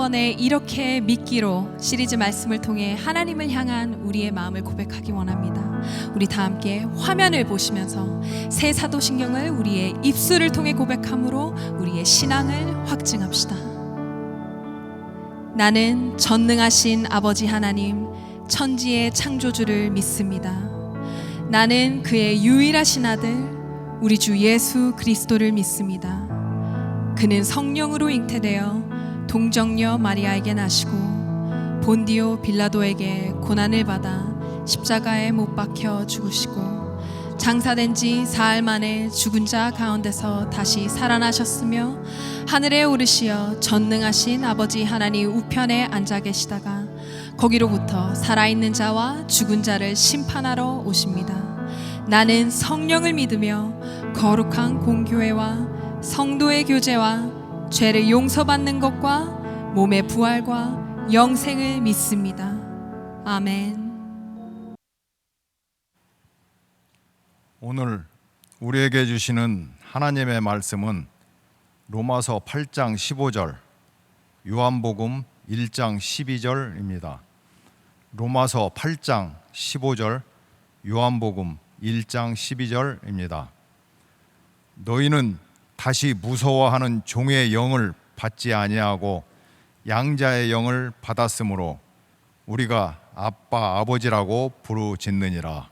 지난번에 이렇게 믿기로 시리즈 말씀을 통해 하나님을 향한 우리의 마음을 고백하기 원합니다. 우리 다 함께 화면을 보시면서 새 사도신경을 우리의 입술을 통해 고백함으로 우리의 신앙을 확증합시다. 나는 전능하신 아버지 하나님, 천지의 창조주를 믿습니다. 나는 그의 유일하신 아들 우리 주 예수 그리스도를 믿습니다. 그는 성령으로 잉태되어 동정녀 마리아에게 나시고 본디오 빌라도에게 고난을 받아 십자가에 못 박혀 죽으시고 장사된 지 사흘 만에 죽은 자 가운데서 다시 살아나셨으며 하늘에 오르시어 전능하신 아버지 하나님 우편에 앉아 계시다가 거기로부터 살아있는 자와 죽은 자를 심판하러 오십니다. 나는 성령을 믿으며 거룩한 공교회와 성도의 교제와 죄를 용서받는 것과 몸의 부활과 영생을 믿습니다. 아멘. 오늘 우리에게 주시는 하나님의 말씀은 로마서 8장 15절, 요한복음 1장 12절입니다. 로마서 8장 15절, 요한복음 1장 12절입니다. 너희는 다시 무서워하는 종의 영을 받지 아니하고 양자의 영을 받았으므로 우리가 아빠 아버지라고 부르짖느니라.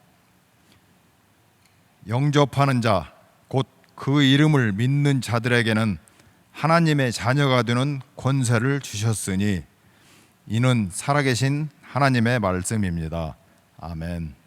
영접하는 자 곧 그 이름을 믿는 자들에게는 하나님의 자녀가 되는 권세를 주셨으니 이는 살아계신 하나님의 말씀입니다. 아멘.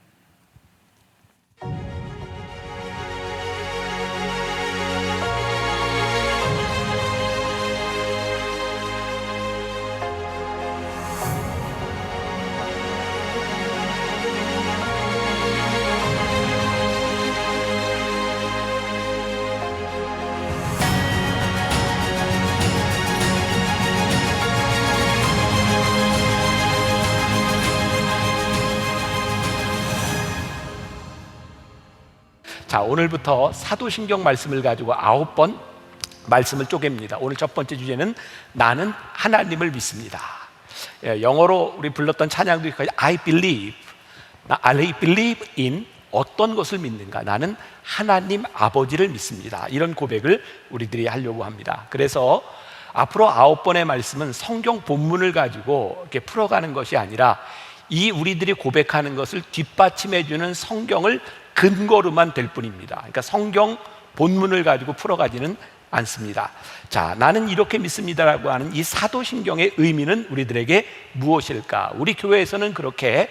자, 오늘부터 사도신경 말씀을 가지고 9번 말씀을 쪼갭니다. 오늘 첫 번째 주제는 나는 하나님을 믿습니다. 영어로 우리 불렀던 찬양도 I believe in 어떤 것을 믿는가? 나는 하나님 아버지를 믿습니다. 이런 고백을 우리들이 하려고 합니다. 그래서 앞으로 9번의 말씀은 성경 본문을 가지고 이렇게 풀어가는 것이 아니라 이 우리들이 고백하는 것을 뒷받침해주는 성경을 근거로만 될 뿐입니다. 그러니까 성경 본문을 가지고 풀어가지는 않습니다. 자, 나는 이렇게 믿습니다라고 하는 이 사도신경의 의미는 우리들에게 무엇일까? 우리 교회에서는 그렇게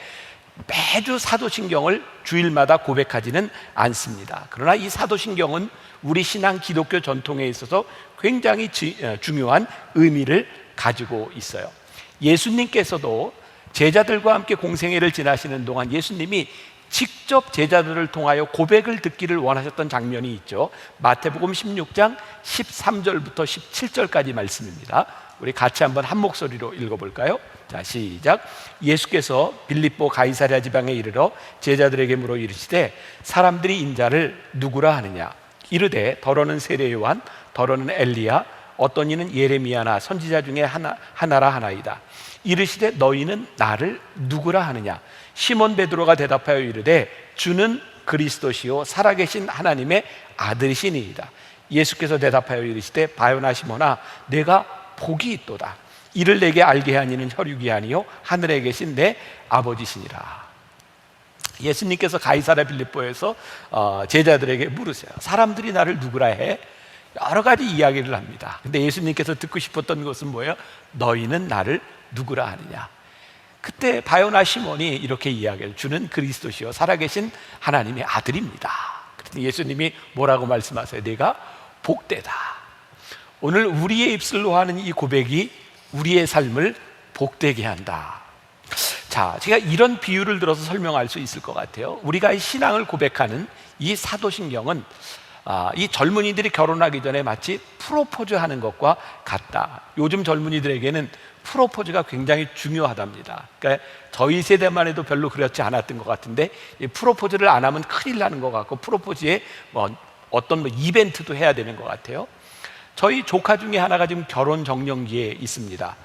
매주 사도신경을 주일마다 고백하지는 않습니다. 그러나 이 사도신경은 우리 신앙 기독교 전통에 있어서 굉장히 중요한 의미를 가지고 있어요. 예수님께서도 제자들과 함께 공생애를 지나시는 동안 예수님이 직접 제자들을 통하여 고백을 듣기를 원하셨던 장면이 있죠. 마태복음 16장 13절부터 17절까지 말씀입니다. 우리 같이 한번 한 목소리로 읽어볼까요? 자, 시작. 예수께서 빌립보 가이사랴 지방에 이르러 제자들에게 물어 이르시되 사람들이 인자를 누구라 하느냐? 이르되 더러는 세례 요한, 더러는 엘리야, 어떤 이는 예레미야나 선지자 중에 하나라 하나이다. 이르시되 너희는 나를 누구라 하느냐? 시몬 베드로가 대답하여 이르되 주는 그리스도시요 살아계신 하나님의 아들이시니이다. 예수께서 대답하여 이르시되 바요나 시몬아 내가 복이 있도다. 이를 내게 알게 하니는 혈육이 아니요 하늘에 계신 내 아버지시니라. 예수님께서 가이사랴 빌립보에서 제자들에게 물으세요. 사람들이 나를 누구라 해? 여러 가지 이야기를 합니다. 근데 예수님께서 듣고 싶었던 것은 뭐예요? 너희는 나를 누구라 하느냐? 그때 바요나 시몬이 이렇게 이야기해요. 주는 그리스도시요 살아계신 하나님의 아들입니다. 그랬더니 예수님이 뭐라고 말씀하세요? 내가 복되다. 오늘 우리의 입술로 하는 이 고백이 우리의 삶을 복되게 한다. 자, 제가 이런 비유를 들어서 설명할 수 있을 것 같아요. 우리가 이 신앙을 고백하는 이 사도신경은 이 젊은이들이 결혼하기 전에 마치 프로포즈 하는 것과 같다. 요즘 젊은이들에게는 프로포즈가 굉장히 중요하답니다. 그러니까 저희 세대만 해도 별로 그렇지 않았던 것 같은데 이 프로포즈를 안 하면 큰일 나는 것 같고 프로포즈에 어떤 이벤트도 해야 되는 것 같아요. 저희 조카 중에 하나가 지금 결혼 정년기에 있습니다.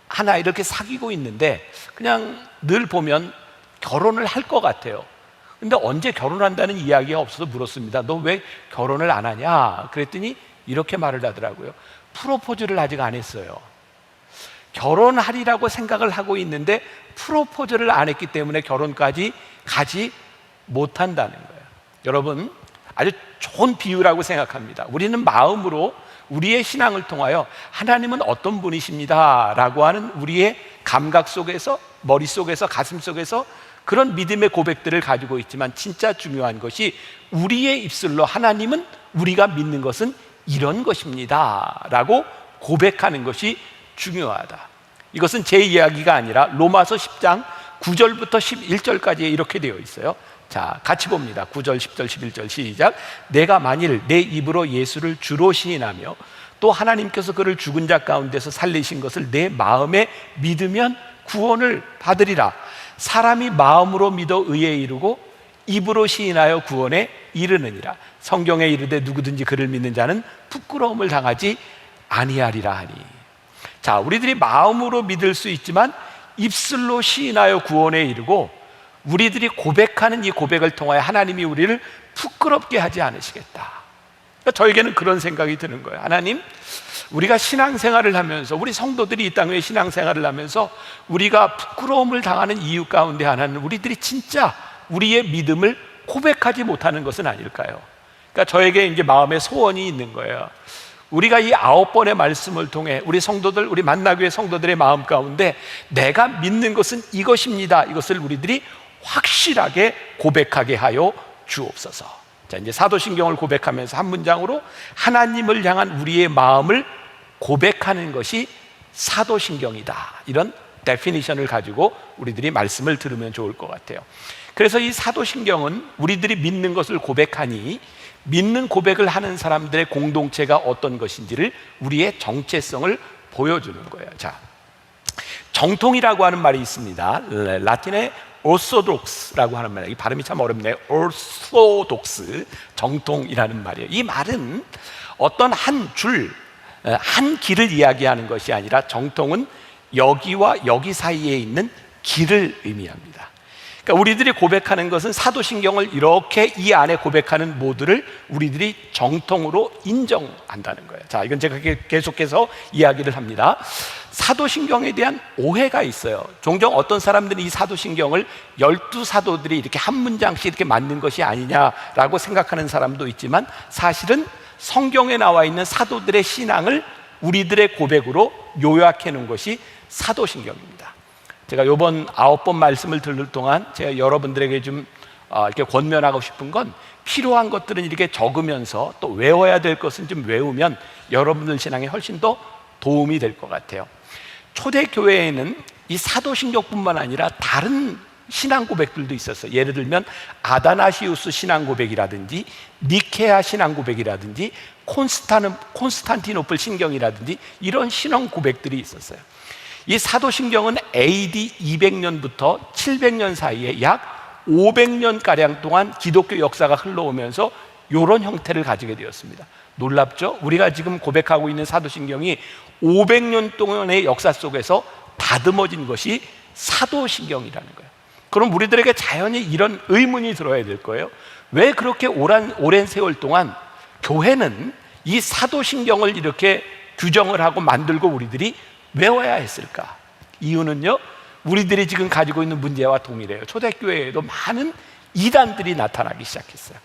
하나 이렇게 사귀고 있는데 그냥 늘 보면 결혼을 할 것 같아요. 근데 언제 결혼한다는 이야기가 없어서 물었습니다. 너 왜 결혼을 안 하냐? 그랬더니 이렇게 말을 하더라고요. 프로포즈를 아직 안 했어요. 결혼하리라고 생각을 하고 있는데 프로포즈를 안 했기 때문에 결혼까지 가지 못한다는 거예요. 여러분, 아주 좋은 비유라고 생각합니다. 우리는 마음으로 우리의 신앙을 통하여 하나님은 어떤 분이십니다 라고 하는 우리의 감각 속에서, 머릿속에서, 가슴 속에서 그런 믿음의 고백들을 가지고 있지만, 진짜 중요한 것이 우리의 입술로 하나님은, 우리가 믿는 것은 이런 것입니다 라고 고백하는 것이 중요하다. 이것은 제 이야기가 아니라 로마서 10장 9절부터 11절까지 이렇게 되어 있어요. 자, 같이 봅니다. 9절, 10절, 11절 시작. 내가 만일 내 입으로 예수를 주로 시인하며 또 하나님께서 그를 죽은 자 가운데서 살리신 것을 내 마음에 믿으면 구원을 받으리라. 사람이 마음으로 믿어 의에 이르고 입으로 시인하여 구원에 이르느니라. 성경에 이르되 누구든지 그를 믿는 자는 부끄러움을 당하지 아니하리라 하니. 자, 우리들이 마음으로 믿을 수 있지만 입술로 시인하여 구원에 이르고 우리들이 고백하는 이 고백을 통하여 하나님이 우리를 부끄럽게 하지 않으시겠다. 그러니까 저에게는 그런 생각이 드는 거예요. 하나님, 우리가 신앙생활을 하면서, 우리 성도들이 이 땅 위에 신앙생활을 하면서 우리가 부끄러움을 당하는 이유 가운데 하나는 우리들이 진짜 우리의 믿음을 고백하지 못하는 것은 아닐까요? 그러니까 저에게 이제 마음의 소원이 있는 거예요. 우리가 이 9번의 말씀을 통해 우리 성도들, 우리 만나교회 성도들의 마음 가운데 내가 믿는 것은 이것입니다, 이것을 우리들이 확실하게 고백하게 하여 주옵소서. 자, 이제 사도신경을 고백하면서 한 문장으로 하나님을 향한 우리의 마음을 고백하는 것이 사도신경이다, 이런 데피니션을 가지고 우리들이 말씀을 들으면 좋을 것 같아요. 그래서 이 사도신경은 우리들이 믿는 것을 고백하니 믿는 고백을 하는 사람들의 공동체가 어떤 것인지를, 우리의 정체성을 보여주는 거예요. 자, 정통이라고 하는 말이 있습니다. 라틴의 orthodox라고 하는 말이에요. 이 발음이 참 어렵네요. orthodox, 정통이라는 말이에요. 이 말은 어떤 한 줄, 한 길을 이야기하는 것이 아니라 정통은 여기와 여기 사이에 있는 길을 의미합니다. 그러니까 우리들이 고백하는 것은 사도신경을 이렇게 이 안에 고백하는 모두를 우리들이 정통으로 인정한다는 거예요. 자, 이건 제가 계속해서 이야기를 합니다. 사도신경에 대한 오해가 있어요. 종종 어떤 사람들이 이 사도신경을 12사도들이 이렇게 한 문장씩 이렇게 만든 것이 아니냐라고 생각하는 사람도 있지만, 사실은 성경에 나와 있는 사도들의 신앙을 우리들의 고백으로 요약해 놓은 것이 사도신경입니다. 제가 이번 9번 말씀을 들을 동안 제가 여러분들에게 좀 이렇게 권면하고 싶은 건, 필요한 것들은 이렇게 적으면서 또 외워야 될 것은 좀 외우면 여러분들 신앙에 훨씬 더 도움이 될 것 같아요. 초대교회에는 이 사도신경뿐만 아니라 다른 신앙 고백들도 있었어요. 예를 들면 아다나시우스 신앙 고백이라든지 니케아 신앙 고백이라든지 콘스탄티노플 신경이라든지 이런 신앙 고백들이 있었어요. 이 사도신경은 AD 200년부터 700년 사이에 약 500년가량 동안 기독교 역사가 흘러오면서 이런 형태를 가지게 되었습니다. 놀랍죠? 우리가 지금 고백하고 있는 사도신경이 500년 동안의 역사 속에서 다듬어진 것이 사도신경이라는 거예요. 그럼 우리들에게 자연히 이런 의문이 들어야 될 거예요. 왜 그렇게 오랜 세월 동안 교회는 이 사도신경을 이렇게 규정을 하고 만들고 우리들이 외워야 했을까? 이유는요, 우리들이 지금 가지고 있는 문제와 동일해요. 초대교회에도 많은 이단들이 나타나기 시작했어요.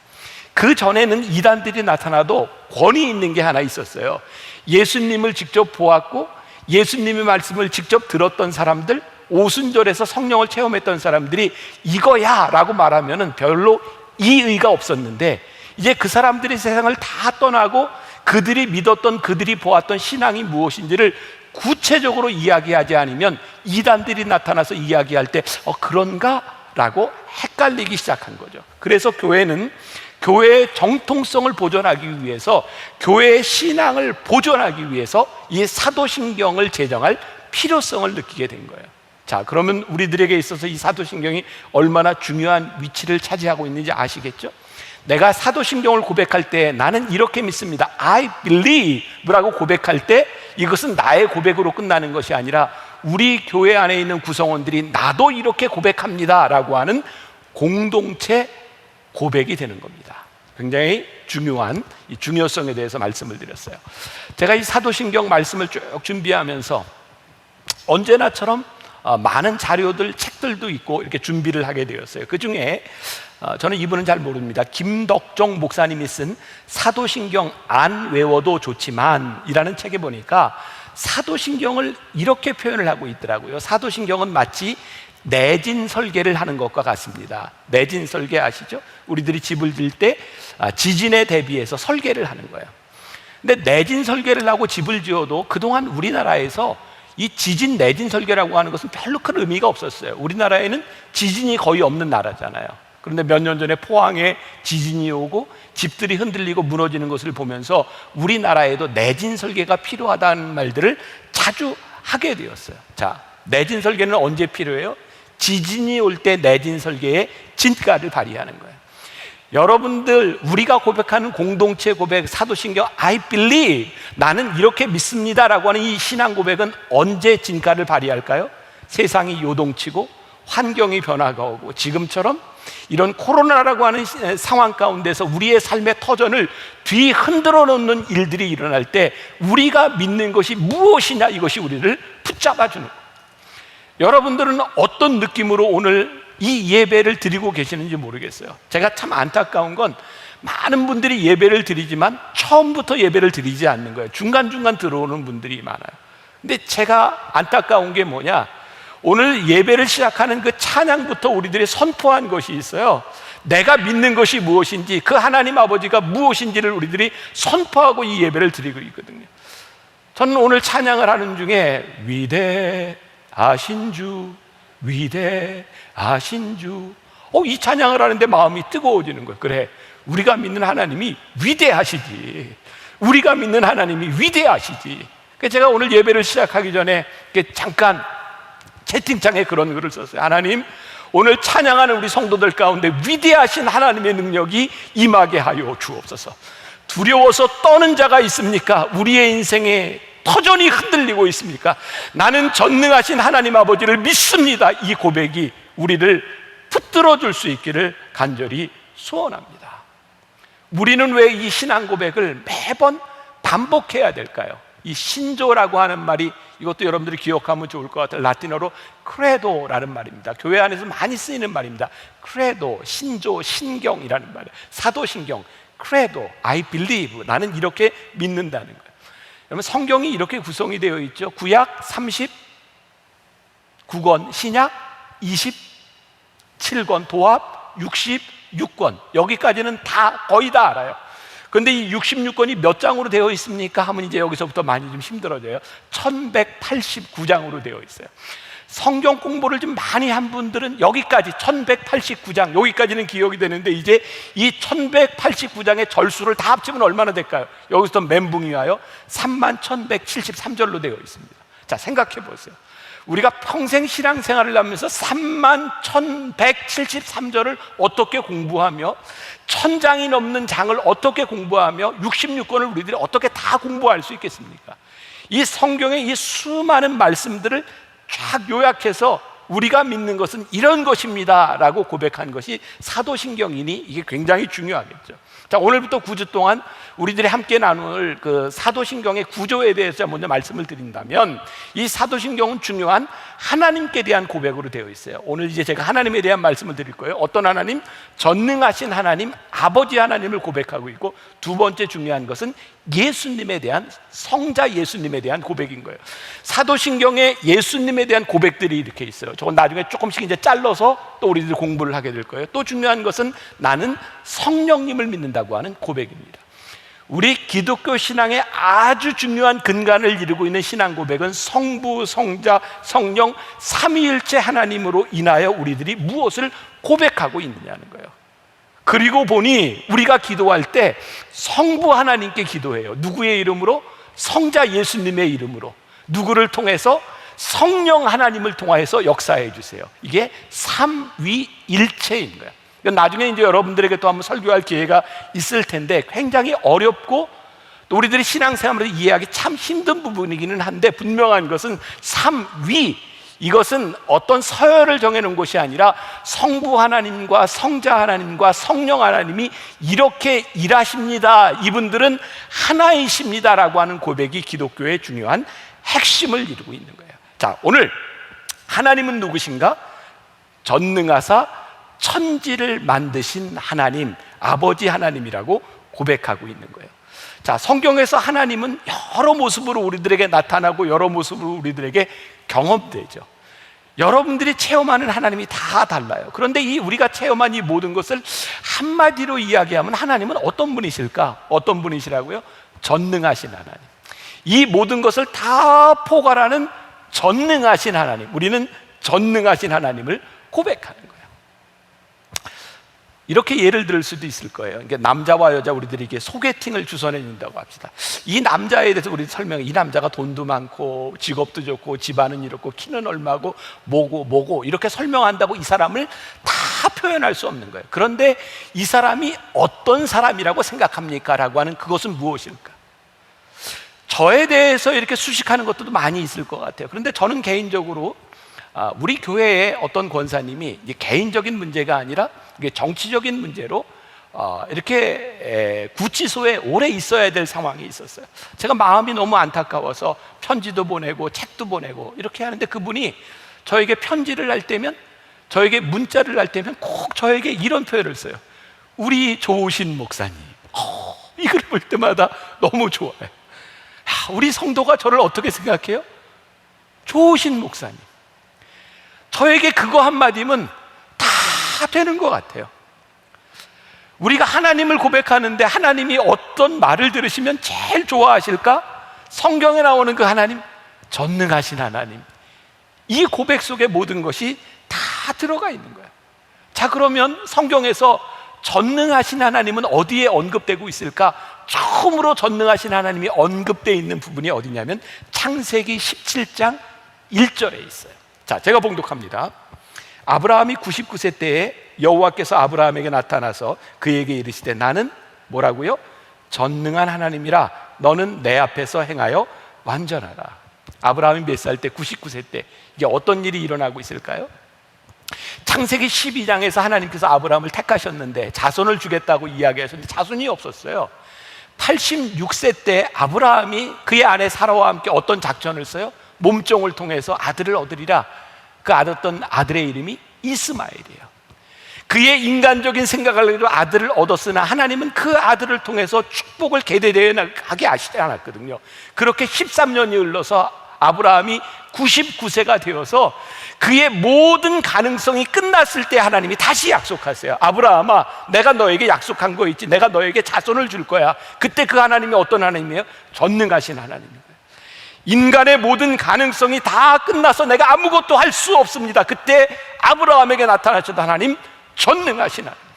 그 전에는 이단들이 나타나도 권위 있는 게 하나 있었어요. 예수님을 직접 보았고 예수님의 말씀을 직접 들었던 사람들, 오순절에서 성령을 체험했던 사람들이 이거야 라고 말하면 별로 이의가 없었는데, 이제 그 사람들이 세상을 다 떠나고 그들이 믿었던, 그들이 보았던 신앙이 무엇인지를 구체적으로 이야기하지 않으면 이단들이 나타나서 이야기할 때 그런가? 라고 헷갈리기 시작한 거죠. 그래서 교회는 교회의 정통성을 보존하기 위해서, 교회의 신앙을 보존하기 위해서 이 사도신경을 제정할 필요성을 느끼게 된 거예요. 자, 그러면 우리들에게 있어서 이 사도신경이 얼마나 중요한 위치를 차지하고 있는지 아시겠죠? 내가 사도신경을 고백할 때 나는 이렇게 믿습니다, I believe라고 고백할 때 이것은 나의 고백으로 끝나는 것이 아니라 우리 교회 안에 있는 구성원들이 나도 이렇게 고백합니다 라고 하는 공동체 고백이 되는 겁니다. 굉장히 중요한 이 중요성에 대해서 말씀을 드렸어요. 제가 이 사도신경 말씀을 쭉 준비하면서 언제나처럼 많은 자료들, 책들도 있고 이렇게 준비를 하게 되었어요. 그 중에 저는 이분은 잘 모릅니다. 김덕종 목사님이 쓴 사도신경 안 외워도 좋지만 이라는 책에 보니까 사도신경을 이렇게 표현을 하고 있더라고요. 사도신경은 마치 내진 설계를 하는 것과 같습니다. 내진 설계 아시죠? 우리들이 집을 지을 때 지진에 대비해서 설계를 하는 거예요. 근데 내진 설계를 하고 집을 지어도 그동안 우리나라에서 이 지진 내진 설계라고 하는 것은 별로 큰 의미가 없었어요. 우리나라에는 지진이 거의 없는 나라잖아요. 그런데 몇 년 전에 포항에 지진이 오고 집들이 흔들리고 무너지는 것을 보면서 우리나라에도 내진 설계가 필요하다는 말들을 자주 하게 되었어요. 자, 내진 설계는 언제 필요해요? 지진이 올 때 내진 설계의 진가를 발휘하는 거예요. 여러분들, 우리가 고백하는 공동체 고백, 사도신경 I believe, 나는 이렇게 믿습니다라고 하는 이 신앙 고백은 언제 진가를 발휘할까요? 세상이 요동치고 환경이 변화가 오고 지금처럼 이런 코로나라고 하는 상황 가운데서 우리의 삶의 터전을 뒤흔들어 놓는 일들이 일어날 때 우리가 믿는 것이 무엇이냐, 이것이 우리를 붙잡아 주는 거예요. 여러분들은 어떤 느낌으로 오늘 이 예배를 드리고 계시는지 모르겠어요. 제가 참 안타까운 건 많은 분들이 예배를 드리지만 처음부터 예배를 드리지 않는 거예요. 중간중간 들어오는 분들이 많아요. 근데 제가 안타까운 게 뭐냐, 오늘 예배를 시작하는 그 찬양부터 우리들이 선포한 것이 있어요. 내가 믿는 것이 무엇인지, 그 하나님 아버지가 무엇인지를 우리들이 선포하고 이 예배를 드리고 있거든요. 저는 오늘 찬양을 하는 중에 위대하신 주, 위대하신 주, 이 찬양을 하는데 마음이 뜨거워지는 거예요. 그래, 우리가 믿는 하나님이 위대하시지, 우리가 믿는 하나님이 위대하시지. 그래서 제가 오늘 예배를 시작하기 전에 잠깐 채팅창에 그런 글을 썼어요. 하나님, 오늘 찬양하는 우리 성도들 가운데 위대하신 하나님의 능력이 임하게 하여 주옵소서. 두려워서 떠는 자가 있습니까? 우리의 인생에 터전이 흔들리고 있습니까? 나는 전능하신 하나님 아버지를 믿습니다. 이 고백이 우리를 붙들어 줄 수 있기를 간절히 소원합니다. 우리는 왜 이 신앙 고백을 매번 반복해야 될까요? 이 신조라고 하는 말이, 이것도 여러분들이 기억하면 좋을 것 같아요. 라틴어로 크레도라는 말입니다. 교회 안에서 많이 쓰이는 말입니다. 크레도, 신조, 신경이라는 말이에요. 사도신경, 크레도, I believe, 나는 이렇게 믿는다는 거예요. 여러분, 성경이 이렇게 구성이 되어 있죠. 구약 39권, 신약 27권, 도합 66권, 여기까지는 다 거의 다 알아요. 그런데 이 66권이 몇 장으로 되어 있습니까? 하면 이제 여기서부터 많이 좀 힘들어져요. 1189장으로 되어 있어요. 성경 공부를 좀 많이 한 분들은 여기까지 1189장, 여기까지는 기억이 되는데 이제 이 1189장의 절수를 다 합치면 얼마나 될까요? 여기서 멘붕이 와요. 31,173절로 되어 있습니다. 자, 생각해 보세요. 우리가 평생 신앙생활을 하면서 31,173절을 어떻게 공부하며 1,000장이 넘는 장을 어떻게 공부하며 66권을 우리들이 어떻게 다 공부할 수 있겠습니까? 이 성경의 이 수많은 말씀들을 쫙 요약해서 우리가 믿는 것은 이런 것입니다 라고 고백한 것이 사도신경이니 이게 굉장히 중요하겠죠. 자, 오늘부터 9주 동안 우리들이 함께 나눌 그 사도신경의 구조에 대해서 먼저 말씀을 드린다면, 이 사도신경은 중요한 하나님께 대한 고백으로 되어 있어요. 오늘 이제 제가 하나님에 대한 말씀을 드릴 거예요. 어떤 하나님? 전능하신 하나님, 아버지 하나님을 고백하고 있고, 두 번째 중요한 것은 예수님에 대한, 성자 예수님에 대한 고백인 거예요. 사도신경에 예수님에 대한 고백들이 이렇게 있어요. 저건 나중에 조금씩 이제 잘라서 또 우리들이 공부를 하게 될 거예요. 또 중요한 것은 나는 성령님을 믿는다고 하는 고백입니다. 우리 기독교 신앙의 아주 중요한 근간을 이루고 있는 신앙 고백은 성부, 성자, 성령 삼위일체 하나님으로 인하여 우리들이 무엇을 고백하고 있느냐는 거예요. 그리고 보니 우리가 기도할 때 성부 하나님께 기도해요. 누구의 이름으로? 성자 예수님의 이름으로. 누구를 통해서? 성령 하나님을 통하여서 역사해 주세요. 이게 삼위일체인 거예요. 나중에 이제 여러분들에게 또 한번 설교할 기회가 있을 텐데 굉장히 어렵고 또 우리들이 신앙생활을 이해하기 참 힘든 부분이기는 한데, 분명한 것은 삼위, 이것은 어떤 서열을 정해놓은 것이 아니라 성부 하나님과 성자 하나님과 성령 하나님이 이렇게 일하십니다, 이분들은 하나이십니다라고 하는 고백이 기독교의 중요한 핵심을 이루고 있는 거예요. 자, 오늘 하나님은 누구신가? 전능하사 천지를 만드신 하나님, 아버지 하나님이라고 고백하고 있는 거예요. 자, 성경에서 하나님은 여러 모습으로 우리들에게 나타나고 여러 모습으로 우리들에게 경험되죠. 여러분들이 체험하는 하나님이 다 달라요. 그런데 이 우리가 체험한 이 모든 것을 한마디로 이야기하면 하나님은 어떤 분이실까? 어떤 분이시라고요? 전능하신 하나님. 이 모든 것을 다 포괄하는 전능하신 하나님. 우리는 전능하신 하나님을 고백하는 거예요. 이렇게 예를 들을 수도 있을 거예요. 그러니까 남자와 여자 우리들에게 소개팅을 주선해 준다고 합시다. 이 남자에 대해서 우리 설명해. 이 남자가 돈도 많고 직업도 좋고 집안은 이렇고 키는 얼마고 뭐고 이렇게 설명한다고 이 사람을 다 표현할 수 없는 거예요. 그런데 이 사람이 어떤 사람이라고 생각합니까? 라고 하는 그것은 무엇일까? 저에 대해서 이렇게 수식하는 것도 많이 있을 것 같아요. 그런데 저는 개인적으로 우리 교회의 어떤 권사님이 이게 개인적인 문제가 아니라 이게 정치적인 문제로 이렇게 구치소에 오래 있어야 될 상황이 있었어요. 제가 마음이 너무 안타까워서 편지도 보내고 책도 보내고 이렇게 하는데, 그분이 저에게 편지를 할 때면, 저에게 문자를 할 때면 꼭 저에게 이런 표현을 써요. 우리 좋으신 목사님. 이걸 볼 때마다 너무 좋아요. 우리 성도가 저를 어떻게 생각해요? 좋으신 목사님. 저에게 그거 한마디면 다 되는 것 같아요. 우리가 하나님을 고백하는데 하나님이 어떤 말을 들으시면 제일 좋아하실까? 성경에 나오는 그 하나님, 전능하신 하나님. 이 고백 속에 모든 것이 다 들어가 있는 거예요. 자, 그러면 성경에서 전능하신 하나님은 어디에 언급되고 있을까? 처음으로 전능하신 하나님이 언급되어 있는 부분이 어디냐면 창세기 17장 1절에 있어요. 자, 제가 봉독합니다. 아브라함이 99세 때에 여호와께서 아브라함에게 나타나서 그에게 이르시되 나는 뭐라고요? 전능한 하나님이라 너는 내 앞에서 행하여 완전하라. 아브라함이 몇 살 때? 99세 때. 이게 어떤 일이 일어나고 있을까요? 창세기 12장에서 하나님께서 아브라함을 택하셨는데 자손을 주겠다고 이야기하셨는데 자손이 없었어요. 86세 때 아브라함이 그의 아내 사라와 함께 어떤 작전을 써요? 몸종을 통해서 아들을 얻으리라. 그 얻었던 아들의 이름이 이스마엘이에요. 그의 인간적인 생각을 가지고 아들을 얻었으나 하나님은 그 아들을 통해서 축복을 계대하게 하시지 않았거든요. 그렇게 13년이 흘러서 아브라함이 99세가 되어서 그의 모든 가능성이 끝났을 때 하나님이 다시 약속하세요. 아브라함아, 내가 너에게 약속한 거 있지. 내가 너에게 자손을 줄 거야. 그때 그 하나님이 어떤 하나님이에요? 전능하신 하나님이에요. 인간의 모든 가능성이 다 끝나서 내가 아무것도 할 수 없습니다. 그때 아브라함에게 나타나셨던 하나님, 전능하신 하나님.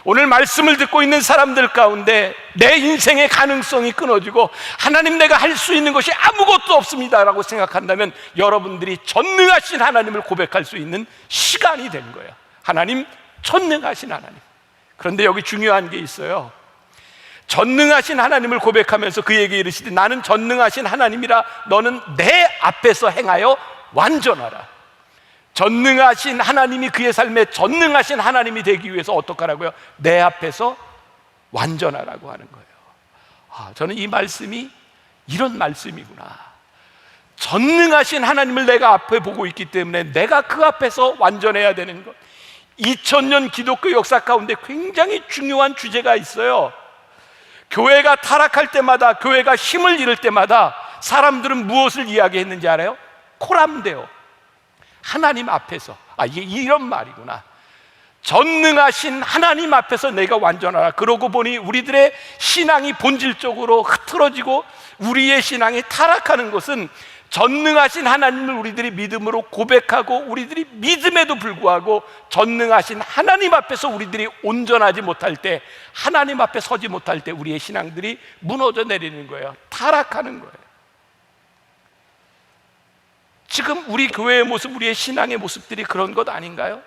오늘 말씀을 듣고 있는 사람들 가운데 내 인생의 가능성이 끊어지고 하나님, 내가 할 수 있는 것이 아무것도 없습니다 라고 생각한다면 여러분들이 전능하신 하나님을 고백할 수 있는 시간이 된 거예요. 하나님, 전능하신 하나님. 그런데 여기 중요한 게 있어요. 전능하신 하나님을 고백하면서 그에게 이르시되 나는 전능하신 하나님이라 너는 내 앞에서 행하여 완전하라. 전능하신 하나님이 그의 삶에 전능하신 하나님이 되기 위해서 어떡하라고요? 내 앞에서 완전하라고 하는 거예요. 저는 이 말씀이 이런 말씀이구나. 전능하신 하나님을 내가 앞에 보고 있기 때문에 내가 그 앞에서 완전해야 되는 것. 2000년 기독교 역사 가운데 굉장히 중요한 주제가 있어요. 교회가 타락할 때마다, 교회가 힘을 잃을 때마다 사람들은 무엇을 이야기했는지 알아요? 코람데오. 하나님 앞에서, 이게 이런 말이구나. 전능하신 하나님 앞에서 내가 완전하라. 그러고 보니 우리들의 신앙이 본질적으로 흐트러지고 우리의 신앙이 타락하는 것은 전능하신 하나님을 우리들이 믿음으로 고백하고 우리들이 믿음에도 불구하고 전능하신 하나님 앞에서 우리들이 온전하지 못할 때, 하나님 앞에 서지 못할 때 우리의 신앙들이 무너져 내리는 거예요. 타락하는 거예요. 지금 우리 교회의 모습, 우리의 신앙의 모습들이 그런 것 아닌가요?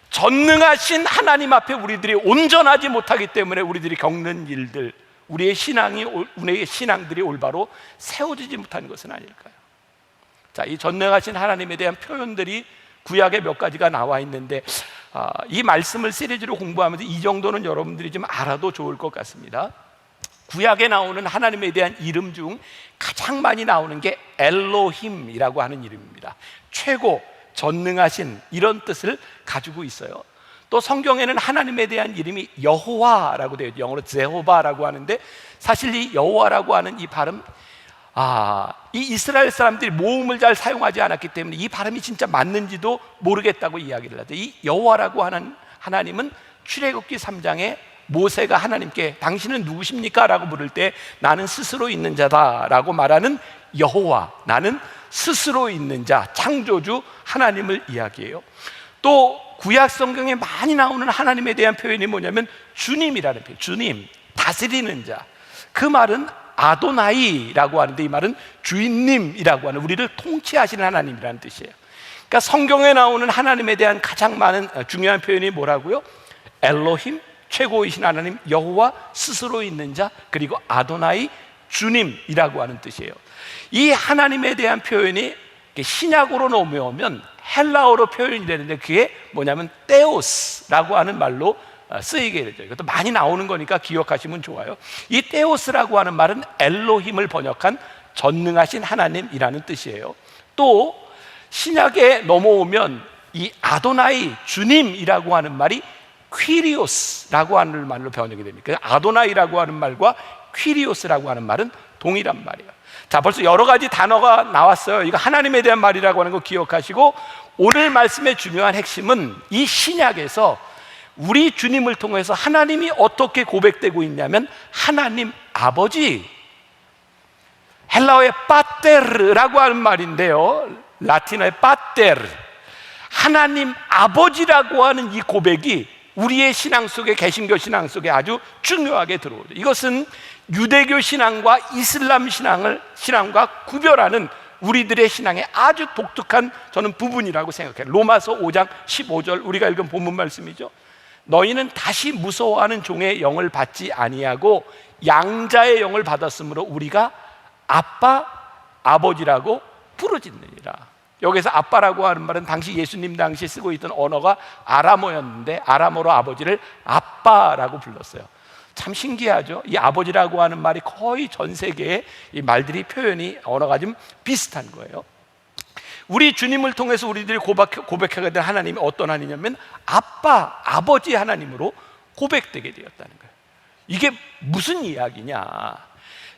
전능하신 하나님 앞에 우리들이 온전하지 못하기 때문에 우리들이 겪는 일들, 우리의 신앙들이 올바로 세워지지 못하는 것은 아닐까요? 자, 이 전능하신 하나님에 대한 표현들이 구약에 몇 가지가 나와 있는데 이 말씀을 시리즈로 공부하면서 이 정도는 여러분들이 좀 알아도 좋을 것 같습니다. 구약에 나오는 하나님에 대한 이름 중 가장 많이 나오는 게 엘로힘이라고 하는 이름입니다. 최고, 전능하신, 이런 뜻을 가지고 있어요. 또 성경에는 하나님에 대한 이름이 여호와라고 되어 있죠. 영어로 제호바라고 하는데, 사실 이 여호와라고 하는 이 발음, 이 이스라엘 사람들이 모음을 잘 사용하지 않았기 때문에 이 발음이 진짜 맞는지도 모르겠다고 이야기를 하죠. 이 여호와라고 하는 하나님은 출애굽기 3장에 모세가 하나님께 당신은 누구십니까? 라고 물을 때 나는 스스로 있는 자다 라고 말하는 여호와, 나는 스스로 있는 자, 창조주 하나님을 이야기해요. 또 구약 성경에 많이 나오는 하나님에 대한 표현이 뭐냐면 주님이라는 표현, 주님, 다스리는 자. 그 말은 아도나이라고 하는데, 이 말은 주인님이라고 하는, 우리를 통치하시는 하나님이라는 뜻이에요. 그러니까 성경에 나오는 하나님에 대한 가장 많은 중요한 표현이 뭐라고요? 엘로힘, 최고이신 하나님, 여호와, 스스로 있는 자, 그리고 아도나이, 주님이라고 하는 뜻이에요. 이 하나님에 대한 표현이 신약으로 넘어오면 헬라어로 표현이 되는데, 그게 뭐냐면 테오스라고 하는 말로 쓰이게 되죠. 이것도 많이 나오는 거니까 기억하시면 좋아요. 이 테오스라고 하는 말은 엘로힘을 번역한 전능하신 하나님이라는 뜻이에요. 또 신약에 넘어오면 이 아도나이, 주님이라고 하는 말이 퀴리오스라고 하는 말로 번역이 됩니다. 아도나이라고 하는 말과 퀴리오스라고 하는 말은 동일한 말이에요. 자, 벌써 여러 가지 단어가 나왔어요. 이거 하나님에 대한 말이라고 하는 거 기억하시고, 오늘 말씀의 중요한 핵심은 이 신약에서 우리 주님을 통해서 하나님이 어떻게 고백되고 있냐면 하나님 아버지, 헬라어의 파테르라고 하는 말인데요, 라틴어의 파테르, 하나님 아버지라고 하는 이 고백이 우리의 신앙 속에, 개신교 신앙 속에 아주 중요하게 들어오죠. 이것은 유대교 신앙과 이슬람 신앙과 구별하는 우리들의 신앙의 아주 독특한 저는 부분이라고 생각해요. 로마서 5장 15절 우리가 읽은 본문 말씀이죠. 너희는 다시 무서워하는 종의 영을 받지 아니하고 양자의 영을 받았으므로 우리가 아빠, 아버지라고 부르짖느니라. 여기서 아빠라고 하는 말은 당시 예수님 당시 쓰고 있던 언어가 아람어였는데, 아람어로 아버지를 아빠라고 불렀어요. 참 신기하죠. 이 아버지라고 하는 말이 거의 전 세계의 이 말들이 표현이 언어가 좀 비슷한 거예요. 우리 주님을 통해서 우리들이 고백하게 된 하나님이 어떤 하나님이냐면 아빠, 아버지 하나님으로 고백되게 되었다는 거예요. 이게 무슨 이야기냐?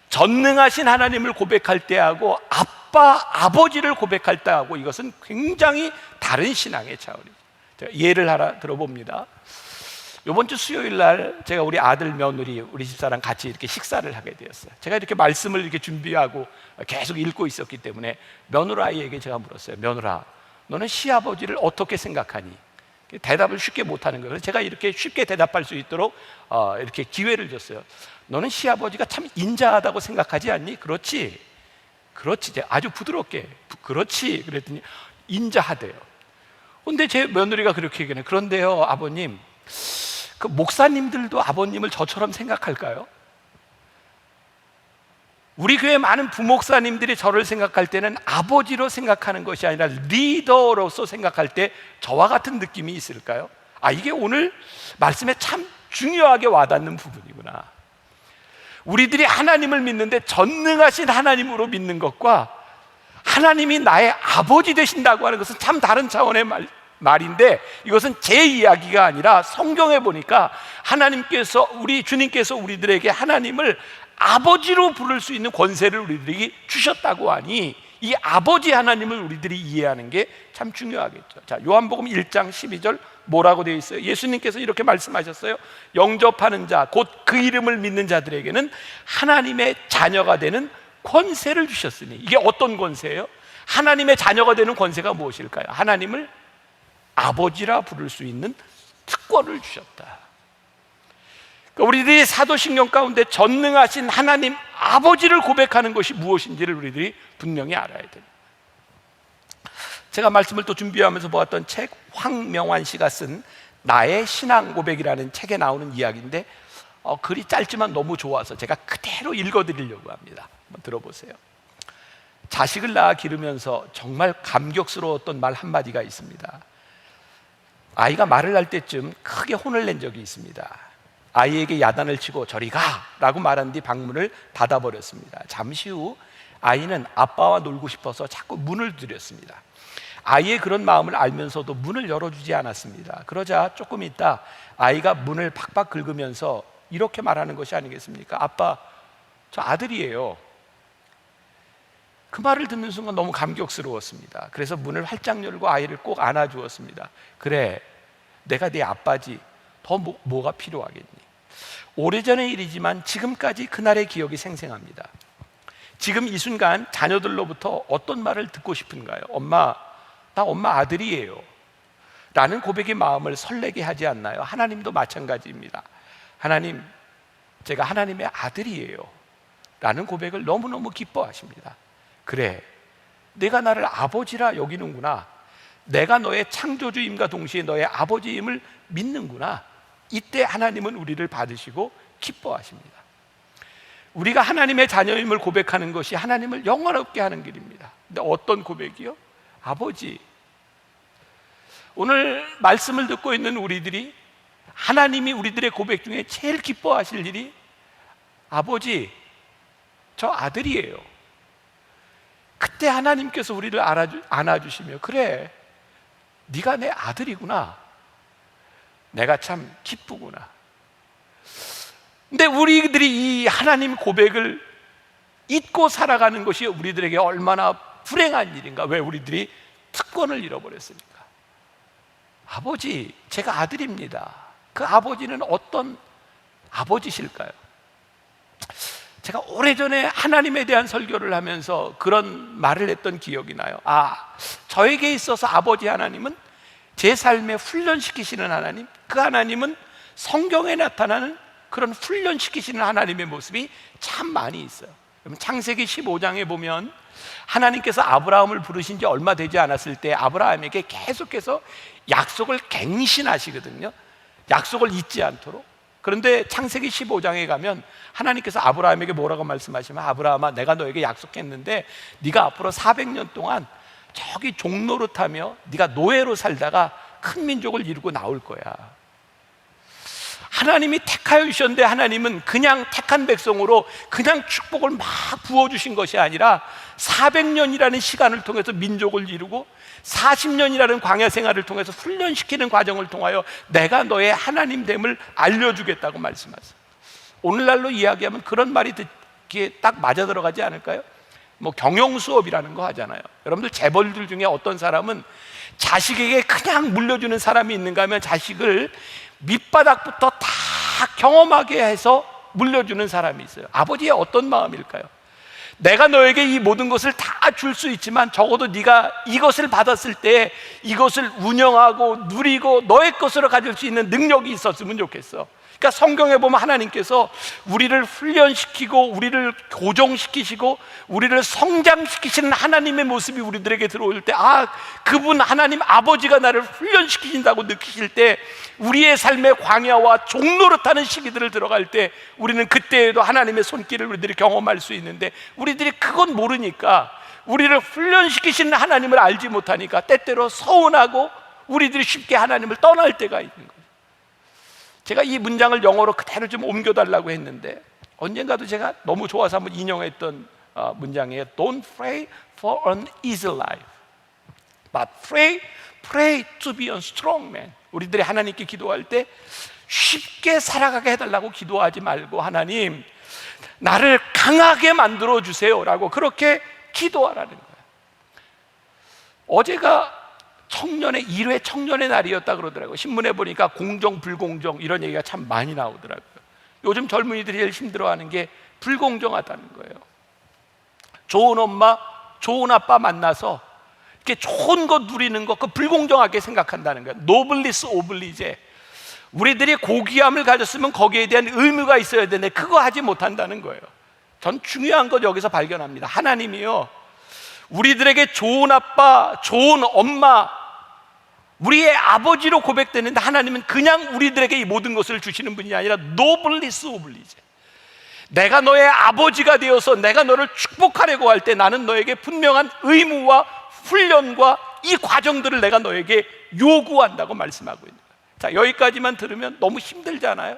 전능하신 하나님을 고백할 때하고 아빠, 아버지를 고백할 때하고 이것은 굉장히 다른 신앙의 차원이죠. 제가 예를 하나 들어봅니다. 이번 주 수요일 날 제가 우리 아들, 며느리, 우리 집사랑 같이 이렇게 식사를 하게 되었어요. 제가 이렇게 말씀을 이렇게 준비하고 계속 읽고 있었기 때문에 며느라이에게 제가 물었어요. 며느라, 너는 시아버지를 어떻게 생각하니? 대답을 쉽게 못하는 거예요. 그래서 제가 이렇게 쉽게 대답할 수 있도록 이렇게 기회를 줬어요. 너는 시아버지가 참 인자하다고 생각하지 않니? 그렇지, 그렇지. 아주 부드럽게 그렇지 그랬더니 인자하대요. 근데 제 며느리가 그렇게 얘기해요. 그런데요 아버님, 그 목사님들도 아버님을 저처럼 생각할까요? 우리 교회 많은 부목사님들이 저를 생각할 때는 아버지로 생각하는 것이 아니라 리더로서 생각할 때 저와 같은 느낌이 있을까요? 이게 오늘 말씀에 참 중요하게 와닿는 부분이구나. 우리들이 하나님을 믿는데 전능하신 하나님으로 믿는 것과 하나님이 나의 아버지 되신다고 하는 것은 참 다른 차원의 말인데, 이것은 제 이야기가 아니라 성경에 보니까 하나님께서, 우리 주님께서 우리들에게 하나님을 아버지로 부를 수 있는 권세를 우리들에게 주셨다고 하니 이 아버지 하나님을 우리들이 이해하는 게 참 중요하겠죠. 자, 요한복음 1장 12절 뭐라고 되어 있어요? 예수님께서 이렇게 말씀하셨어요. 영접하는 자, 곧 그 이름을 믿는 자들에게는 하나님의 자녀가 되는 권세를 주셨으니. 이게 어떤 권세예요? 하나님의 자녀가 되는 권세가 무엇일까요? 하나님을 아버지라 부를 수 있는 특권을 주셨다. 그러니까 우리들이 사도신경 가운데 전능하신 하나님 아버지를 고백하는 것이 무엇인지를 우리들이 분명히 알아야 됩니다. 제가 말씀을 또 준비하면서 보았던 책, 황명환 씨가 쓴 나의 신앙 고백이라는 책에 나오는 이야기인데 글이 짧지만 너무 좋아서 제가 그대로 읽어드리려고 합니다. 한번 들어보세요. 자식을 낳아 기르면서 정말 감격스러웠던 말 한마디가 있습니다. 아이가 말을 할 때쯤 크게 혼을 낸 적이 있습니다. 아이에게 야단을 치고 저리 가! 라고 말한 뒤 방문을 닫아버렸습니다. 잠시 후 아이는 아빠와 놀고 싶어서 자꾸 문을 두드렸습니다. 아이의 그런 마음을 알면서도 문을 열어주지 않았습니다. 그러자 조금 있다 아이가 문을 팍팍 긁으면서 이렇게 말하는 것이 아니겠습니까? 아빠, 저 아들이에요. 그 말을 듣는 순간 너무 감격스러웠습니다. 그래서 문을 활짝 열고 아이를 꼭 안아주었습니다. 그래, 내가 네 아빠지. 더 뭐가 필요하겠니? 오래전의 일이지만 지금까지 그날의 기억이 생생합니다. 지금 이 순간 자녀들로부터 어떤 말을 듣고 싶은가요? 엄마, 나 엄마 아들이에요 라는 고백이 마음을 설레게 하지 않나요? 하나님도 마찬가지입니다. 하나님, 제가 하나님의 아들이에요 라는 고백을 너무너무 기뻐하십니다. 그래, 내가 나를 아버지라 여기는구나. 내가 너의 창조주임과 동시에 너의 아버지임을 믿는구나. 이때 하나님은 우리를 받으시고 기뻐하십니다. 우리가 하나님의 자녀임을 고백하는 것이 하나님을 영화롭게 하는 길입니다. 근데 어떤 고백이요? 아버지. 오늘 말씀을 듣고 있는 우리들이 하나님이 우리들의 고백 중에 제일 기뻐하실 일이 아버지, 저 아들이에요. 그때 하나님께서 우리를 안아주시며 그래, 네가 내 아들이구나. 내가 참 기쁘구나. 근데 우리들이 이 하나님 고백을 잊고 살아가는 것이 우리들에게 얼마나 불행한 일인가. 왜 우리들이 특권을 잃어버렸습니까? 아버지, 제가 아들입니다. 그 아버지는 어떤 아버지실까요? 제가 오래전에 하나님에 대한 설교를 하면서 그런 말을 했던 기억이 나요. 저에게 있어서 아버지 하나님은 제 삶에 훈련시키시는 하나님, 그 하나님은 성경에 나타나는 그런 훈련시키시는 하나님의 모습이 참 많이 있어요. 창세기 15장에 보면 하나님께서 아브라함을 부르신 지 얼마 되지 않았을 때 아브라함에게 계속해서 약속을 갱신하시거든요. 약속을 잊지 않도록. 그런데 창세기 15장에 가면 하나님께서 아브라함에게 뭐라고 말씀하시면, 아브라함아, 내가 너에게 약속했는데 네가 앞으로 400년 동안 저기 종노릇하며 네가 노예로 살다가 큰 민족을 이루고 나올 거야. 하나님이 택하여 주셨는데 하나님은 그냥 택한 백성으로 그냥 축복을 막 부어주신 것이 아니라 400년이라는 시간을 통해서 민족을 이루고 40년이라는 광야 생활을 통해서 훈련시키는 과정을 통하여 내가 너의 하나님됨을 알려주겠다고 말씀하세요. 오늘날로 이야기하면 그런 말이 듣기에 딱 맞아 들어가지 않을까요? 뭐 경영 수업이라는 거 하잖아요. 여러분들 재벌들 중에 어떤 사람은 자식에게 그냥 물려주는 사람이 있는가 하면 자식을 밑바닥부터 다 경험하게 해서 물려주는 사람이 있어요. 아버지의 어떤 마음일까요? 내가 너에게 이 모든 것을 다 줄 수 있지만 적어도 네가 이것을 받았을 때 이것을 운영하고 누리고 너의 것으로 가질 수 있는 능력이 있었으면 좋겠어. 그러니까 성경에 보면 하나님께서 우리를 훈련시키고 우리를 고정시키시고 우리를 성장시키시는 하나님의 모습이 우리들에게 들어올 때, 그분 하나님 아버지가 나를 훈련시키신다고 느끼실 때, 우리의 삶의 광야와 종노릇하는 시기들을 들어갈 때 우리는 그때에도 하나님의 손길을 우리들이 경험할 수 있는데, 우리들이 그건 모르니까, 우리를 훈련시키시는 하나님을 알지 못하니까 때때로 서운하고 우리들이 쉽게 하나님을 떠날 때가 있는 거예요. 제가 이 문장을 영어로 그대로 좀 옮겨달라고 했는데 언젠가도 제가 너무 좋아서 한번 인용했던 문장이에요. Don't pray for an easy life, but pray to be a strong man. 우리들이 하나님께 기도할 때 쉽게 살아가게 해달라고 기도하지 말고, 하나님 나를 강하게 만들어 주세요 라고 그렇게 기도하라는 거예요. 어제가 청년의 1회 청년의 날이었다 그러더라고요. 신문에 보니까 공정 불공정 이런 얘기가 참 많이 나오더라고요. 요즘 젊은이들이 제일 힘들어하는 게 불공정하다는 거예요. 좋은 엄마, 좋은 아빠 만나서 이렇게 좋은 거 누리는 거, 그 불공정하게 생각한다는 거예요. 노블리스 오블리제. 우리들이 고귀함을 가졌으면 거기에 대한 의무가 있어야 되는데 그거 하지 못한다는 거예요. 전 중요한 것 여기서 발견합니다. 하나님이요, 우리들에게 좋은 아빠, 좋은 엄마, 우리의 아버지로 고백되는데 하나님은 그냥 우리들에게 이 모든 것을 주시는 분이 아니라 노블리스 오블리제, 내가 너의 아버지가 되어서 내가 너를 축복하려고 할 때 나는 너에게 분명한 의무와 훈련과 이 과정들을 내가 너에게 요구한다고 말씀하고 있는 거예요. 자, 여기까지만 들으면 너무 힘들잖아요.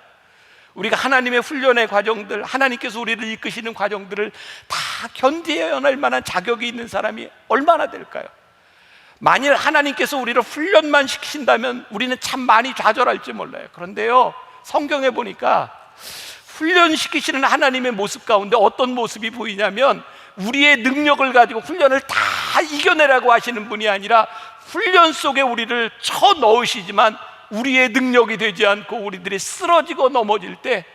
우리가 하나님의 훈련의 과정들, 하나님께서 우리를 이끄시는 과정들을 다 견뎌낼 만한 자격이 있는 사람이 얼마나 될까요? 만일 하나님께서 우리를 훈련만 시키신다면 우리는 참 많이 좌절할지 몰라요. 그런데요, 성경에 보니까 훈련시키시는 하나님의 모습 가운데 어떤 모습이 보이냐면, 우리의 능력을 가지고 훈련을 다 이겨내라고 하시는 분이 아니라 훈련 속에 우리를 쳐 넣으시지만 우리의 능력이 되지 않고 우리들이 쓰러지고 넘어질 때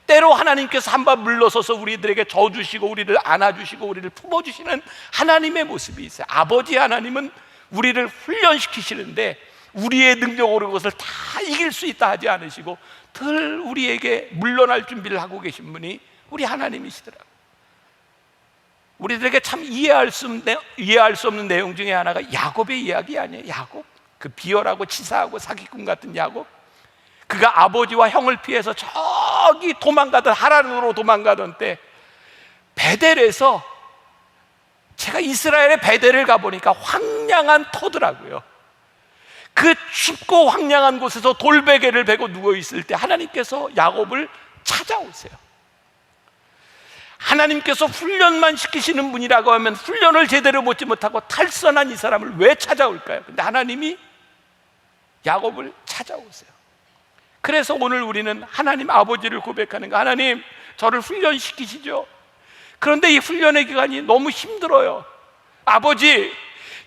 때로 하나님께서 한 번 물러서서 우리들에게 져주시고 우리를 안아주시고 우리를 품어주시는 하나님의 모습이 있어요. 아버지 하나님은 우리를 훈련시키시는데 우리의 능력으로 그것을 다 이길 수 있다 하지 않으시고 늘 우리에게 물러날 준비를 하고 계신 분이 우리 하나님이시더라고요. 우리들에게 참 이해할 수 없는 내용 중에 하나가 야곱의 이야기 아니에요. 야곱, 그 비열하고 치사하고 사기꾼 같은 야곱, 그가 아버지와 형을 피해서 저기 도망가던, 하란으로 도망가던 때 베델에서, 제가 이스라엘의 베델을 가보니까 황량한 터더라고요. 그 춥고 황량한 곳에서 돌베개를 베고 누워있을 때 하나님께서 야곱을 찾아오세요. 하나님께서 훈련만 시키시는 분이라고 하면 훈련을 제대로 받지 못하고 탈선한 이 사람을 왜 찾아올까요? 근데 하나님이 야곱을 찾아오세요. 그래서 오늘 우리는 하나님 아버지를 고백하는 거, 하나님 저를 훈련시키시죠. 그런데 이 훈련의 기간이 너무 힘들어요. 아버지,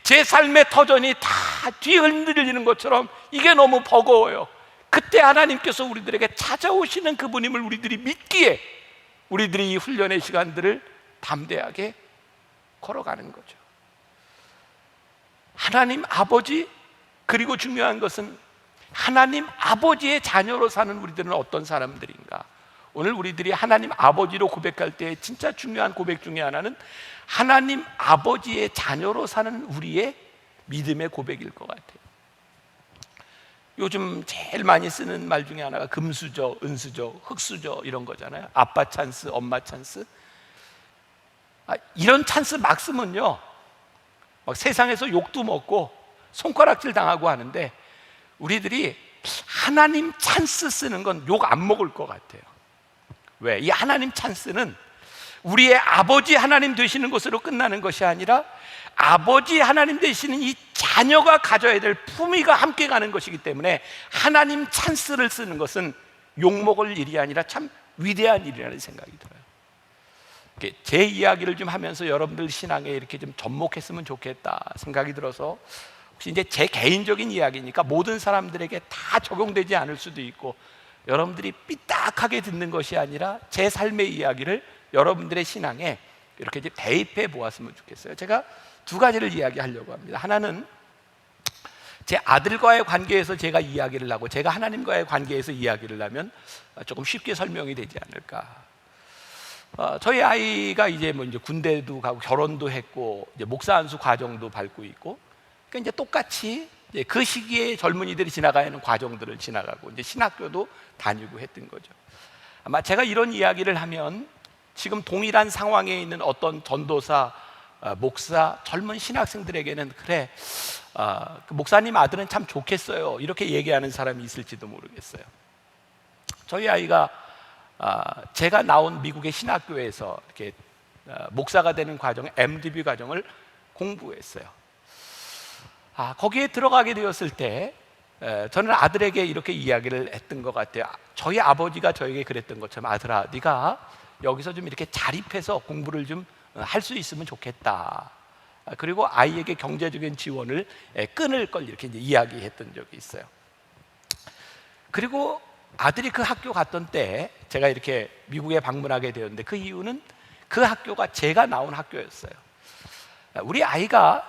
제 삶의 터전이 다 뒤흔들리는 것처럼 이게 너무 버거워요. 그때 하나님께서 우리들에게 찾아오시는 그분임을 우리들이 믿기에 우리들이 이 훈련의 시간들을 담대하게 걸어가는 거죠. 하나님 아버지, 그리고 중요한 것은 하나님 아버지의 자녀로 사는 우리들은 어떤 사람들인가? 오늘 우리들이 하나님 아버지로 고백할 때 진짜 중요한 고백 중에 하나는 하나님 아버지의 자녀로 사는 우리의 믿음의 고백일 것 같아요. 요즘 제일 많이 쓰는 말 중에 하나가 금수저, 은수저, 흙수저 이런 거잖아요. 아빠 찬스, 엄마 찬스. 이런 찬스 막 쓰면요, 막 세상에서 욕도 먹고 손가락질 당하고 하는데, 우리들이 하나님 찬스 쓰는 건 욕 안 먹을 것 같아요. 왜? 이 하나님 찬스는 우리의 아버지 하나님 되시는 것으로 끝나는 것이 아니라 아버지 하나님 되시는 이 자녀가 가져야 될 품위가 함께 가는 것이기 때문에 하나님 찬스를 쓰는 것은 욕먹을 일이 아니라 참 위대한 일이라는 생각이 들어요. 제 이야기를 좀 하면서 여러분들 신앙에 이렇게 좀 접목했으면 좋겠다 생각이 들어서, 혹시 이제 제 개인적인 이야기니까 모든 사람들에게 다 적용되지 않을 수도 있고 여러분들이 삐딱하게 듣는 것이 아니라 제 삶의 이야기를 여러분들의 신앙에 이렇게 이제 대입해 보았으면 좋겠어요. 제가 두 가지를 이야기하려고 합니다. 하나는 제 아들과의 관계에서 제가 이야기를 하고, 제가 하나님과의 관계에서 이야기를 하면 조금 쉽게 설명이 되지 않을까. 저희 아이가 이제 뭐 이제 군대도 가고 결혼도 했고 이제 목사 안수 과정도 밟고 있고, 그러니까 이제 똑같이 이제 그 시기에 젊은이들이 지나가야 하는 과정들을 지나가고 이제 신학교도 다니고 했던 거죠. 아마 제가 이런 이야기를 하면 지금 동일한 상황에 있는 어떤 전도사, 목사, 젊은 신학생들에게는 그래, 그 목사님 아들은 참 좋겠어요, 이렇게 얘기하는 사람이 있을지도 모르겠어요. 저희 아이가 제가 나온 미국의 신학교에서 이렇게 목사가 되는 과정, MDB 과정을 공부했어요. 거기에 들어가게 되었을 때 저는 아들에게 이렇게 이야기를 했던 것 같아요. 저희 아버지가 저에게 그랬던 것처럼, 아들아, 네가 여기서 좀 이렇게 자립해서 공부를 좀 할 수 있으면 좋겠다. 그리고 아이에게 경제적인 지원을 끊을 걸 이렇게 이제 이야기했던 적이 있어요. 그리고 아들이 그 학교 갔던 때 제가 이렇게 미국에 방문하게 되었는데, 그 이유는 그 학교가 제가 나온 학교였어요. 우리 아이가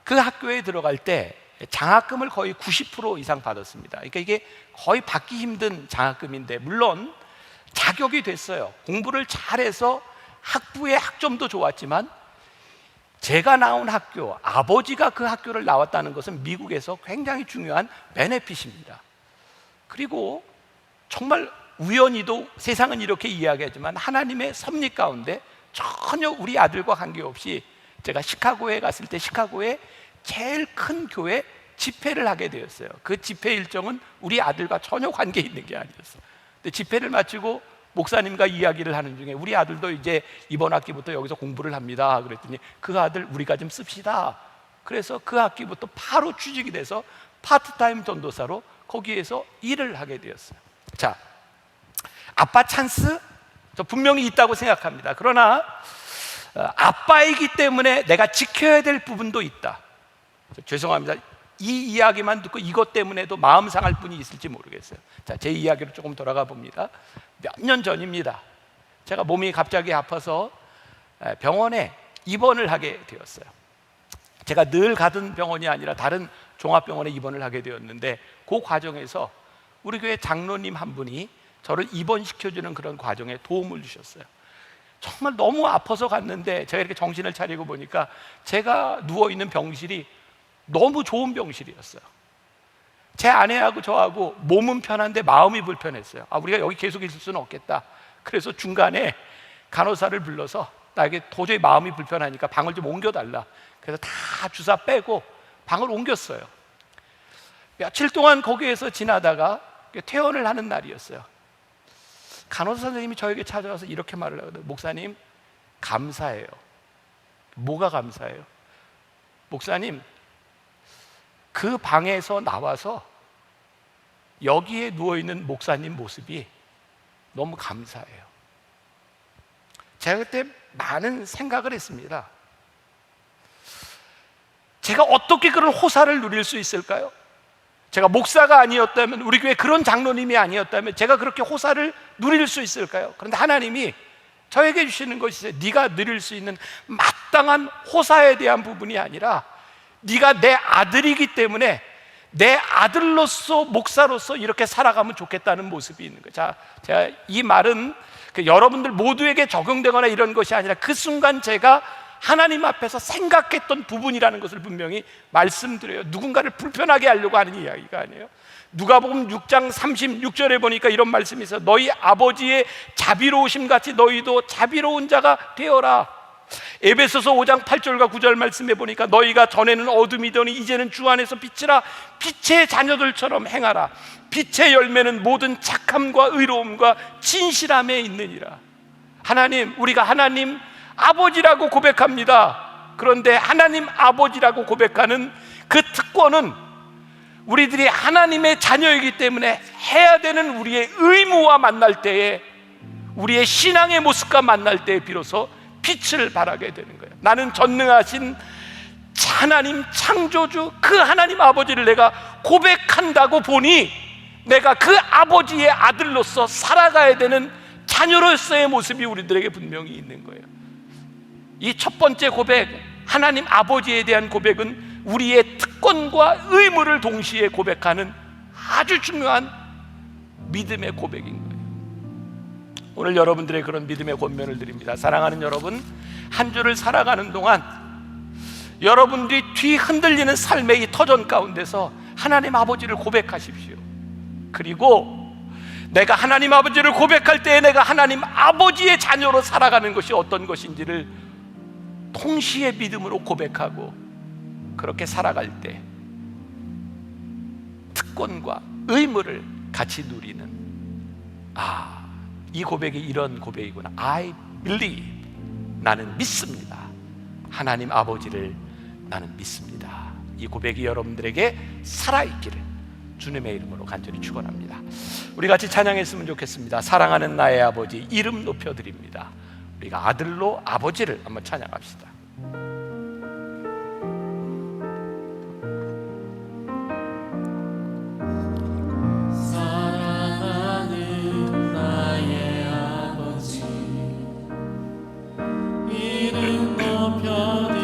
그 학교에 들어갈 때 장학금을 거의 90% 이상 받았습니다. 그러니까 이게 거의 받기 힘든 장학금인데, 물론 자격이 됐어요. 공부를 잘해서 학부의 학점도 좋았지만 제가 나온 학교, 아버지가 그 학교를 나왔다는 것은 미국에서 굉장히 중요한 베네핏입니다. 그리고 정말 우연히도 세상은 이렇게 이야기하지만 하나님의 섭리 가운데 전혀 우리 아들과 관계없이 제가 시카고에 갔을 때 시카고에 제일 큰 교회 집회를 하게 되었어요. 그 집회 일정은 우리 아들과 전혀 관계 있는 게 아니었어요. 근데 집회를 마치고 목사님과 이야기를 하는 중에 우리 아들도 이제 이번 학기부터 여기서 공부를 합니다. 그랬더니 그 아들 우리가 좀 씁시다. 그래서 그 학기부터 바로 취직이 돼서 파트타임 전도사로 거기에서 일을 하게 되었어요. 자, 아빠 찬스? 저 분명히 있다고 생각합니다. 그러나 아빠이기 때문에 내가 지켜야 될 부분도 있다. 죄송합니다. 이 이야기만 듣고 이것 때문에도 마음 상할 분이 있을지 모르겠어요. 자, 제 이야기로 조금 돌아가 봅니다. 몇 년 전입니다. 제가 몸이 갑자기 아파서 병원에 입원을 하게 되었어요. 제가 늘 가던 병원이 아니라 다른 종합병원에 입원을 하게 되었는데 그 과정에서 우리 교회 장로님 한 분이 저를 입원시켜주는 그런 과정에 도움을 주셨어요. 정말 너무 아파서 갔는데 제가 이렇게 정신을 차리고 보니까 제가 누워있는 병실이 너무 좋은 병실이었어요. 제 아내하고 저하고 몸은 편한데 마음이 불편했어요. 우리가 여기 계속 있을 수는 없겠다. 그래서 중간에 간호사를 불러서 나에게 도저히 마음이 불편하니까 방을 좀 옮겨달라. 그래서 다 주사 빼고 방을 옮겼어요. 며칠 동안 거기에서 지나다가 퇴원을 하는 날이었어요. 간호사 선생님이 저에게 찾아와서 이렇게 말을 하거든요. 목사님, 감사해요. 뭐가 감사해요? 목사님, 그 방에서 나와서 여기에 누워있는 목사님 모습이 너무 감사해요. 제가 그때 많은 생각을 했습니다. 제가 어떻게 그런 호사를 누릴 수 있을까요? 제가 목사가 아니었다면, 우리 교회 그런 장로님이 아니었다면 제가 그렇게 호사를 누릴 수 있을까요? 그런데 하나님이 저에게 주시는 것이 있어요. 네가 누릴 수 있는 마땅한 호사에 대한 부분이 아니라 네가 내 아들이기 때문에 내 아들로서 목사로서 이렇게 살아가면 좋겠다는 모습이 있는 거예요. 자, 제가 이 말은 여러분들 모두에게 적용되거나 이런 것이 아니라 그 순간 제가 하나님 앞에서 생각했던 부분이라는 것을 분명히 말씀드려요. 누군가를 불편하게 하려고 하는 이야기가 아니에요. 누가복음 6장 36절에 보니까 이런 말씀이 있어요. 너희 아버지의 자비로우심 같이 너희도 자비로운 자가 되어라. 에베소서 5장 8절과 9절 말씀에 보니까 너희가 전에는 어둠이더니 이제는 주 안에서 빛이라. 빛의 자녀들처럼 행하라. 빛의 열매는 모든 착함과 의로움과 진실함에 있느니라. 하나님, 우리가 하나님 아버지라고 고백합니다. 그런데 하나님 아버지라고 고백하는 그 특권은 우리들이 하나님의 자녀이기 때문에 해야 되는 우리의 의무와 만날 때에, 우리의 신앙의 모습과 만날 때에 비로소 빛을 발하게 되는 거예요. 나는 전능하신 하나님 창조주 그 하나님 아버지를 내가 고백한다고 보니 내가 그 아버지의 아들로서 살아가야 되는 자녀로서의 모습이 우리들에게 분명히 있는 거예요. 이 첫 번째 고백, 하나님 아버지에 대한 고백은 우리의 특권과 의무를 동시에 고백하는 아주 중요한 믿음의 고백인 거예요. 오늘 여러분들의 그런 믿음의 권면을 드립니다. 사랑하는 여러분, 한 주를 살아가는 동안 여러분들이 뒤 흔들리는 삶의 이 터전 가운데서 하나님 아버지를 고백하십시오. 그리고 내가 하나님 아버지를 고백할 때에 내가 하나님 아버지의 자녀로 살아가는 것이 어떤 것인지를 동시에 믿음으로 고백하고 그렇게 살아갈 때 특권과 의무를 같이 누리는, 이 고백이 이런 고백이구나. I believe, 나는 믿습니다. 하나님 아버지를 나는 믿습니다. 이 고백이 여러분들에게 살아있기를 주님의 이름으로 간절히 축원합니다. 우리 같이 찬양했으면 좋겠습니다. 사랑하는 나의 아버지, 이름 높여드립니다. 우리가 아들로 아버지를 한번 찬양합시다. 사랑하는 나의 아버지, 이름 높여드립니다.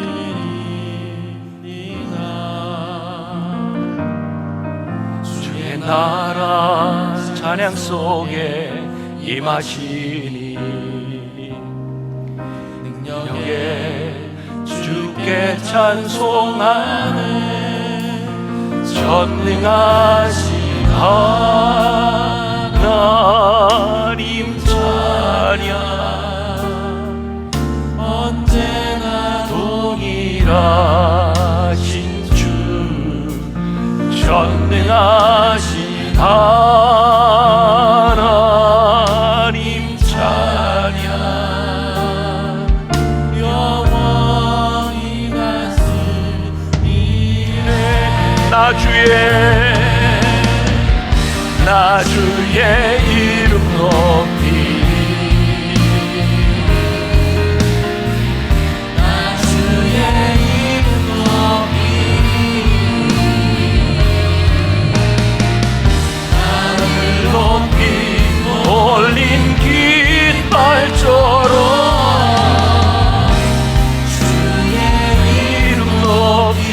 주의 나라 찬양 속에 임하시니 능력에 주께 주께 찬송하네. 전능하신 하나님 찬양. 언제나 동일하신 주 전능하신 하나님 찬양. 영원히 다스리네. 나 주의 이름 높이 올린 깃발처럼 주의 이름 높이.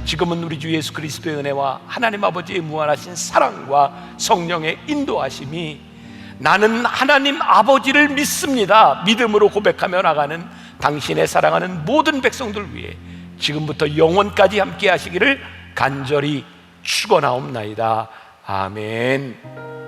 지금은 우리 주 예수 그리스도의 은혜와 하나님 아버지의 무한하신 사랑과 성령의 인도하심이 나는 하나님 아버지를 믿습니다 믿음으로 고백하며 나가는 당신의 사랑하는 모든 백성들 위해 지금부터 영원까지 함께 하시기를 간절히 축원하옵나이다. 아멘.